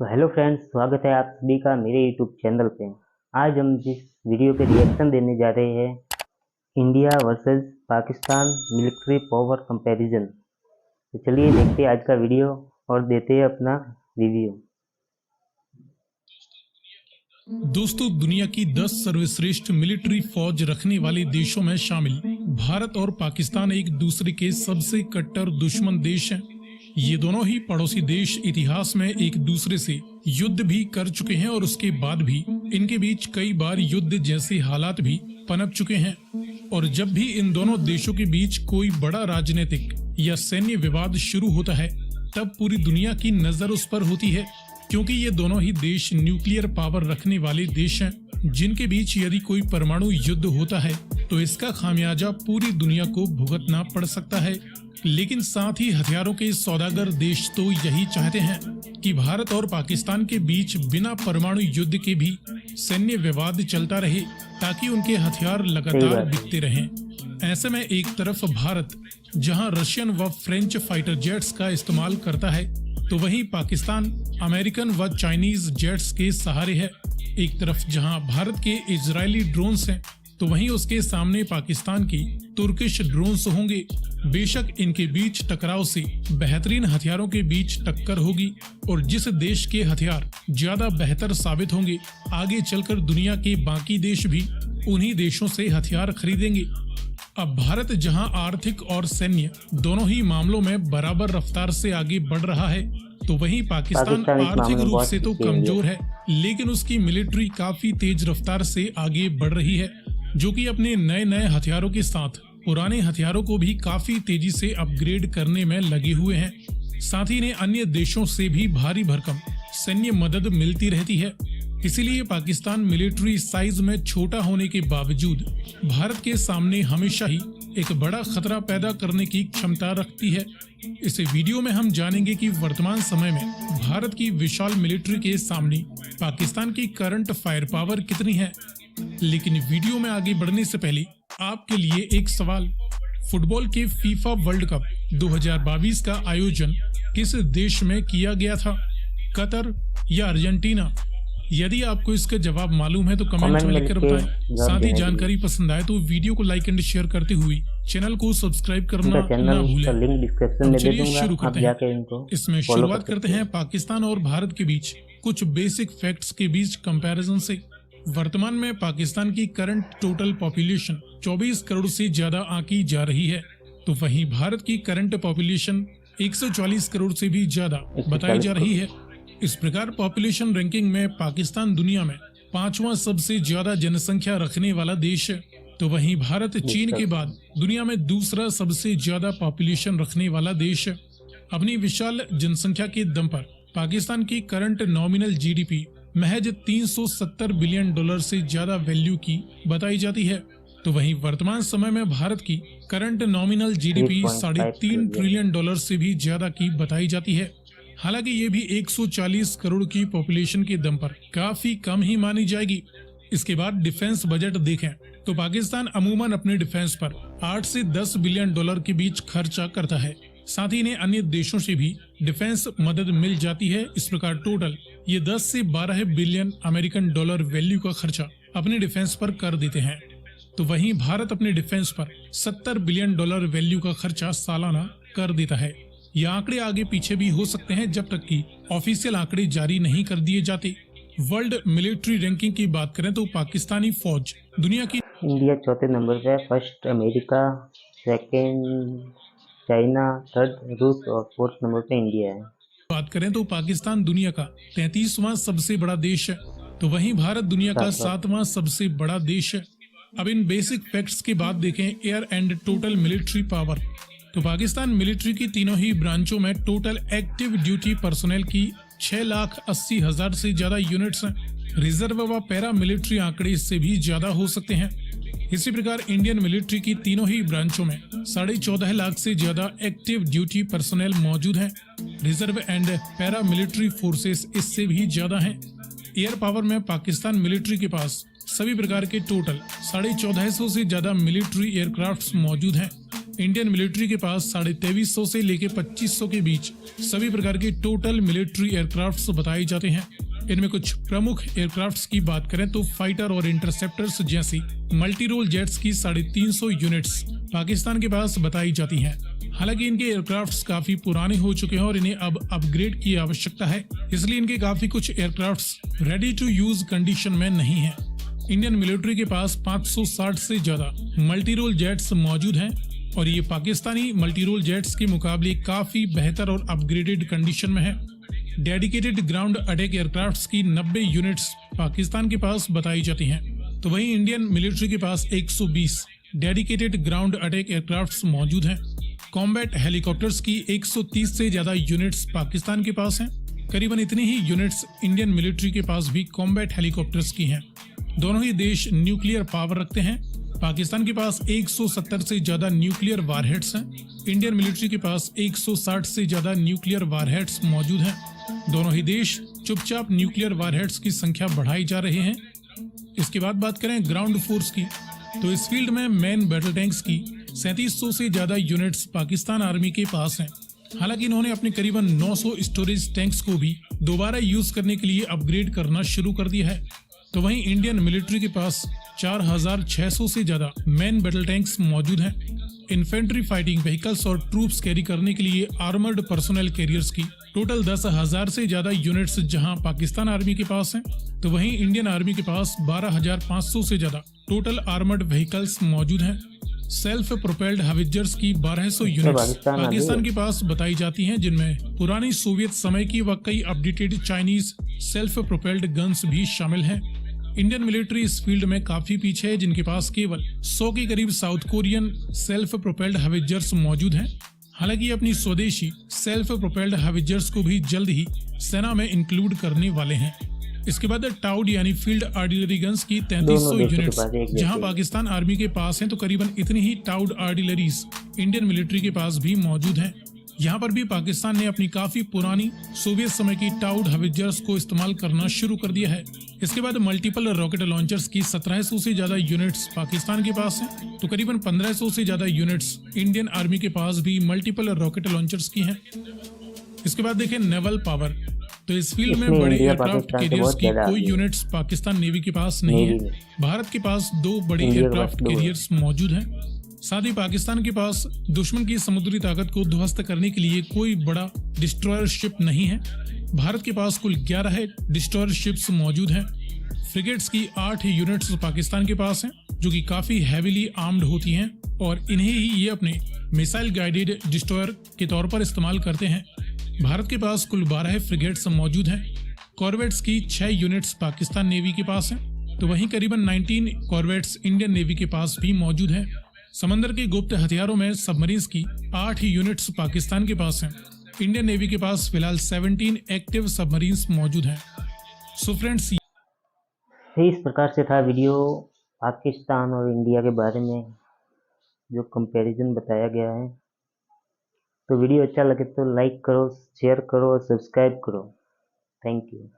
तो hello friends, स्वागत है आप सभी का मेरे यूट्यूब चैनल पे। आज हम जिस वीडियो पे रिएक्शन देने जा रहे हैं, India versus Pakistan military power comparison. तो चलिए देखते हैं आज का वीडियो और देते हैं अपना रिव्यू। दोस्तों, दुनिया की 10 सर्वश्रेष्ठ मिलिट्री फौज रखने वाले देशों में शामिल भारत और पाकिस्तान एक दूसरे के सबसे कट्टर दुश्मन देश हैं। ये दोनों ही पड़ोसी देश इतिहास में एक दूसरे से युद्ध भी कर चुके हैं और उसके बाद भी इनके बीच कई बार युद्ध जैसे हालात भी पनप चुके हैं। और जब भी इन दोनों देशों के बीच कोई बड़ा राजनीतिक या सैन्य विवाद शुरू होता है, तब पूरी दुनिया की नजर उस पर होती है, क्योंकि ये दोनों ही देश न्यूक्लियर पावर रखने वाले देश हैं, जिनके बीच यदि कोई परमाणु युद्ध होता है तो इसका खामियाजा पूरी दुनिया को भुगतना पड़ सकता है। लेकिन साथ ही हथियारों के सौदागर देश तो यही चाहते हैं कि भारत और पाकिस्तान के बीच बिना परमाणु युद्ध के भी सैन्य विवाद चलता रहे, ताकि उनके हथियार लगातार बिकते रहें। ऐसे में एक तरफ भारत जहां रशियन व फ्रेंच फाइटर जेट्स का इस्तेमाल करता है, तो वहीं पाकिस्तान अमेरिकन व चाइनीज जेट्स के सहारे है। एक तरफ जहां भारत के इजरायली ड्रोन्स हैं, तो वहीं उसके सामने पाकिस्तान की तुर्किश ड्रोन्स होंगे। बेशक इनके बीच टकराव से बेहतरीन हथियारों के बीच टक्कर होगी, और जिस देश के हथियार ज्यादा बेहतर साबित होंगे, आगे चलकर दुनिया के बाकी देश भी उन्हीं देशों से हथियार खरीदेंगे। अब भारत जहां आर्थिक और सैन्य दोनों ही मामलों में बराबर रफ्तार से आगे बढ़ रहा है, तो वहीं पाकिस्तान आर्थिक रूप से तो कमजोर है, लेकिन उसकी मिलिट्री काफी तेज रफ्तार से आगे बढ़ रही है, जो कि अपने नए नए हथियारों के साथ पुराने हथियारों को भी काफी तेजी से अपग्रेड करने में लगे हुए हैं। साथ ही इन्हें अन्य देशों से भी भारी भरकम सैन्य मदद मिलती रहती है। इसीलिए पाकिस्तान मिलिट्री साइज में छोटा होने के बावजूद भारत के सामने हमेशा ही एक बड़ा खतरा पैदा करने की क्षमता रखती है। इस वीडियो में हम जानेंगे कि वर्तमान समय में भारत की विशाल मिलिट्री के सामने पाकिस्तान की करंट फायर पावर कितनी है। लेकिन वीडियो में आगे बढ़ने से पहले आपके लिए एक सवाल। फुटबॉल के फीफा वर्ल्ड कप 2022 का आयोजन किस देश में किया गया था, कतर या अर्जेंटीना? यदि आपको इसका जवाब मालूम है तो कमेंट में लिखकर बताएं। साथ ही जानकारी पसंद आए तो वीडियो को लाइक एंड शेयर करते हुए चैनल को सब्सक्राइब करना ना भूलें। चलिए शुरू करते हैं। इसमें शुरुआत करते हैं पाकिस्तान और भारत के बीच कुछ बेसिक फैक्ट्स के बीच कंपैरिजन से। वर्तमान में पाकिस्तान की करंट टोटल पॉपुलेशन 24 करोड़ से ज्यादा आंकी जा रही है, तो वहीं भारत की करंट पॉपुलेशन 140 करोड़ से भी ज्यादा बताई जा रही है। इस प्रकार पॉपुलेशन रैंकिंग में पाकिस्तान दुनिया में 5वां सबसे ज्यादा जनसंख्या रखने वाला देश है, तो वहीं भारत चीन के बाद दुनिया में दूसरा सबसे ज्यादा पॉपुलेशन रखने वाला देश है। अपनी विशाल जनसंख्या के दम पर पाकिस्तान की करंट नॉमिनल जीडीपी महज $370 बिलियन से ज्यादा वैल्यू की बताई जाती है, तो वहीं वर्तमान समय में भारत की करंट नॉमिनल जीडीपी $3.5 ट्रिलियन से भी ज्यादा की बताई जाती है। हालांकि ये भी 140 करोड़ की पॉपुलेशन के दम पर काफी कम ही मानी जाएगी। इसके बाद डिफेंस बजट देखें तो पाकिस्तान अमूमन अपने डिफेंस पर 8 से 10 बिलियन डॉलर के बीच खर्चा करता है। साथ ही इन्हें अन्य देशों से भी डिफेंस मदद मिल जाती है। इस प्रकार टोटल ये 10 से 12 बिलियन अमेरिकन डॉलर वैल्यू का खर्चा अपने डिफेंस पर कर देते हैं, तो वहीं भारत अपने डिफेंस पर $70 बिलियन वैल्यू का खर्चा सालाना कर देता है। ये आंकड़े आगे पीछे भी हो सकते हैं जब तक कि ऑफिशियल आंकड़े जारी नहीं कर दिए जाते। वर्ल्ड मिलिट्री रैंकिंग की बात करें तो पाकिस्तानी फौज दुनिया की इंडिया चौथे नंबर पे, first America, second China, third रूस और फोर्थ नंबर पे इंडिया है। बात करें तो पाकिस्तान दुनिया का 33वां सबसे बड़ा देश है, तो वहीं भारत दुनिया का 7वां सबसे बड़ा देश है। अब इन बेसिक फैक्ट्स के बाद देखें air and total military power. तो पाकिस्तान मिलिट्री की तीनों ही ब्रांचों में टोटल एक्टिव ड्यूटी पर्सनल की 6,80,000 से ज्यादा यूनिट्स हैं। रिजर्व व पैरा मिलिट्री आंकड़े इससे भी ज्यादा हो सकते हैं। इसी प्रकार इंडियन मिलिट्री की तीनों ही ब्रांचों में 14.5 लाख से ज्यादा एक्टिव ड्यूटी पर्सनल मौजूद हैं। Reserve and para military forces इससे भी ज्यादा हैं। एयर पावर में पाकिस्तान मिलिट्री के पास सभी प्रकार के टोटल 1450 से ज्यादा मिलिट्री एयरक्राफ्ट्स मौजूद हैं। इंडियन मिलिट्री के पास 2350 से लेकर 2500 के बीच सभी प्रकार के टोटल मिलिट्री एयरक्राफ्ट्स बताए जाते हैं। इनमें कुछ प्रमुख एयरक्राफ्ट्स की बात करें तो फाइटर और इंटरसेप्टर्स जैसी मल्टी रोल जेट्स की 350 यूनिट्स पाकिस्तान के पास बताई जाती हैं। हालांकि इनके एयरक्राफ्ट्स काफी पुराने हो चुके हैं और इन्हें अब अपग्रेड की आवश्यकता है, इसलिए इनके काफी कुछ aircrafts ready to use condition में नहीं है। इंडियन मिलिट्री के पास 560 से ज्यादा मल्टी रोल जेट्स मौजूद हैं और ये पाकिस्तानी मल्टी रोल जेट्स के मुकाबले काफी बेहतर और अपग्रेडेड कंडीशन में है। डेडिकेटेड ग्राउंड अटैक एयरक्राफ्ट्स की 90 यूनिट्स पाकिस्तान के पास बताई जाती हैं, तो वहीं इंडियन मिलिट्री के पास 120 डेडिकेटेड ग्राउंड अटैक एयरक्राफ्ट्स मौजूद हैं। कॉम्बैट हेलीकॉप्टर्स की 130 से ज्यादा यूनिट्स पाकिस्तान के पास हैं। करीबन इतनी ही यूनिट्स इंडियन मिलिट्री के पास भी कॉम्बैट हेलीकॉप्टर्स की हैं। दोनों ही देश न्यूक्लियर पावर रखते हैं। पाकिस्तान के पास 170 से ज्यादा न्यूक्लियर वारहेड्स हैं। इंडियन मिलिट्री के पास 160 से ज्यादा न्यूक्लियर वारहेड्स मौजूद हैं। दोनों ही देश चुपचाप न्यूक्लियर वारहेड्स की संख्या बढ़ाई जा रहे हैं। इसके बाद बात करें ग्राउंड फोर्स की, तो इस फील्ड में मेन बैटल टैंक्स की 3700 से ज्यादा यूनिट्स पाकिस्तान आर्मी के पास हैं। हालांकि इन्होंने अपने करीबन 900 स्टोरेज टैंक्स को भी दोबारा यूज करने के लिए अपग्रेड करना शुरू कर दिया है। तो वहीं इंडियन मिलिट्री के पास 4600 से ज्यादा मेन बैटल टैंक्स मौजूद हैं। इन्फेंट्री फाइटिंग व्हीकल्स और ट्रूप्स कैरी करने के लिए आर्मर्ड पर्सनल कैरियर्स की टोटल 10,000 से ज्यादा यूनिट्स जहां पाकिस्तान आर्मी के पास हैं, तो वहीं इंडियन आर्मी के पास 12,500 से ज्यादा टोटल आर्मर्ड व्हीकल्स मौजूद हैं। सेल्फ प्रोपेल्ड हवित्जर्स की 1200 यूनिट्स पाकिस्तान के पास बताई जाती हैं, जिनमें पुरानी सोवियत समय की व कई updated Chinese self propelled guns भी शामिल हैं। इंडियन मिलिट्री इस फील्ड में काफी पीछे है, जिनके पास केवल 100 के करीब साउथ कोरियन सेल्फ प्रोपेल्ड हवित्जर्स मौजूद हैं। हालांकि अपनी स्वदेशी सेल्फ प्रोपेल्ड हवित्जर्स को भी जल्द ही सेना में इंक्लूड करने वाले हैं। इसके बाद टाउड यानी फील्ड आर्टिलरी गन्स की 3300 यूनिट्स जहां पाकिस्तान आर्मी के पास हैं, तो करीबन इतनी ही टाउड आर्टिलरीज इंडियन मिलिट्री के पास भी मौजूद हैं। यहाँ पर भी पाकिस्तान ने अपनी काफी पुरानी सोवियत समय की टाउड हवित्जर्स को इस्तेमाल करना शुरू कर दिया है। इसके बाद मल्टीपल रॉकेट लॉन्चर्स की 1700 से ज्यादा यूनिट्स पाकिस्तान के पास हैं, तो करीबन 1500 से ज्यादा यूनिट्स इंडियन आर्मी के पास भी मल्टीपल रॉकेट लॉन्चर्स की हैं। इसके बाद देखें नेवल पावर, तो इस फील्ड में बड़े एयरक्राफ्ट कैरियर्स की कोई यूनिट्स पाकिस्तान नेवी के पास नहीं है। भारत के पास 2 बड़े एयरक्राफ्ट कैरियर्स मौजूद हैं। साथ ही पाकिस्तान के पास दुश्मन की समुद्री ताकत को ध्वस्त करने के लिए कोई बड़ा डिस्ट्रॉयर शिप नहीं है। भारत के पास कुल 11 डिस्ट्रॉयर शिप्स मौजूद हैं। फ्रिगेट्स की 8 यूनिट्स पाकिस्तान के पास हैं, जो कि काफी हैवीली आर्म्ड होती हैं और इन्हें ही ये अपने मिसाइल गाइडेड डिस्ट्रॉयर के तौर पर इस्तेमाल करते हैं। भारत के पास कुल 12 फ्रिगेट्स मौजूद हैं। कॉर्वेट्स की 6 यूनिट्स पाकिस्तान नेवी के पास हैं, तो वहीं करीबन 19 कॉर्वेट्स इंडियन नेवी के पास भी मौजूद हैं। समंदर के गुप्त हथियारों में सबमरीन्स की 8 यूनिट्स पाकिस्तान के पास हैं। इंडियन नेवी के पास फिलहाल 17 एक्टिव सबमरीन्स मौजूद हैं। सो फ्रेंड्स, इस प्रकार से था वीडियो पाकिस्तान और इंडिया के बारे में जो कंपैरिजन बताया गया है। तो वीडियो अच्छा लगे तो लाइक करो, शेयर करो और सब्सक्राइब करो। Thank you.